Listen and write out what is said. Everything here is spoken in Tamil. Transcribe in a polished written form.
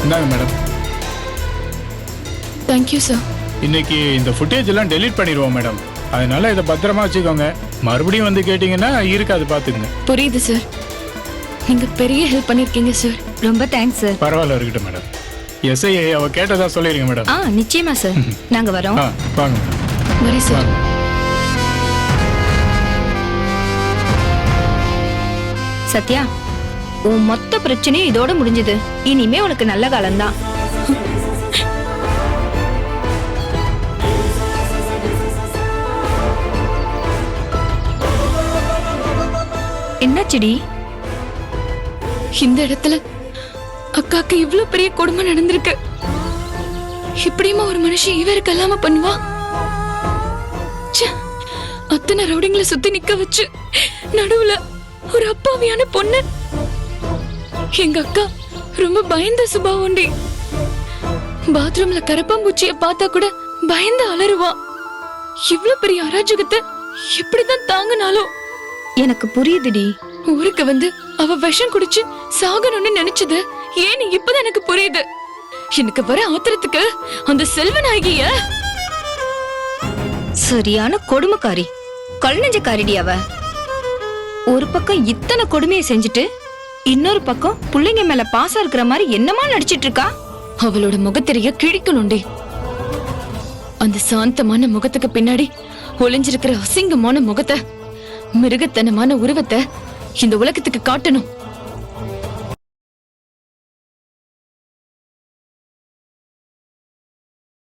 இந்தாங்க மேடம். Thank you sir. இன்னைக்கு இந்த ஃபுட்டேஜ் எல்லாம் டெலீட் பண்ணிடுவோம் மேடம். அதனால இதை பத்திரமா வச்சுக்கோங்க. மறுபடியும் வந்து கேட்டீங்கன்னா இருக்காது, பாத்துக்குங்க. புரியுது சார். நீங்க பெரிய ஹெல்ப் பண்ணிருக்கீங்க சார். ரொம்ப தேங்க்ஸ் சார். பரவாயில்ல, இருக்கட்டும் மேடம். எஸ்ஐ அவ கேட்டதா சொல்லிருங்க மேடம். நிச்சயமா சார். நாங்க வரோம். வாங்க மேடம். வரி சார். சத்யா, உன் மொத்த பிரச்சனையும் இதோட முடிஞ்சது. இனிமே உனக்கு நல்ல காலம்தான். என்னாச்சுடி? இந்த இடத்துல அக்காக்கு இவ்ளோ பெரிய கொடுமை நடந்திருக்கு. இப்படியுமா ஒரு மனுஷன் இவருக்கு கல்லாம பண்ணுவா? அத்தனை ரவுடிங்களை சுத்தி நிக்க வச்சு நடுவுல ஒரு அப்பாவியான பொண்ணு. எங்க அக்கா ரொம்ப பயந்த சுபாவண்டி. பாத்ரூம்ல கரப்பாம்பூச்சிய பார்த்தா கூட பயந்து அலறுவா. இவ்ளோ பெரிய அராஜகத்தை எப்படிதான் தாங்கினாலும். எனக்கு புரியுதுடி. ஊருக்கு வந்து அவ விஷம் குடிச்சு சாகணும்னு நினைச்சது ஏன்னு இப்பதான் எனக்கு புரியுது. எனக்கு வர ஆத்திரத்துக்கு அந்த செல்வநாயகிய சரியான கொடுமைக்காரி, கல்நெஞ்சக்காரிடி அவ. ஒரு பக்கம் இத்தனை கொடுமையை செஞ்சுட்டு இன்னொரு பக்கம் பிள்ளைங்க மேல பாசம் இருக்கிற மாதிரி என்னமா நடிச்சிட்டு இருக்கா? அவளோட முகத்தெரிய கிழிக்கணும்டி. அந்த சாந்தமான முகத்துக்கு பின்னாடி ஒளிஞ்சிருக்கிற அசிங்கமான முகத்தை, மிருகத்தனமான உருவத்தை இந்த உலகத்துக்கு காட்டணும்.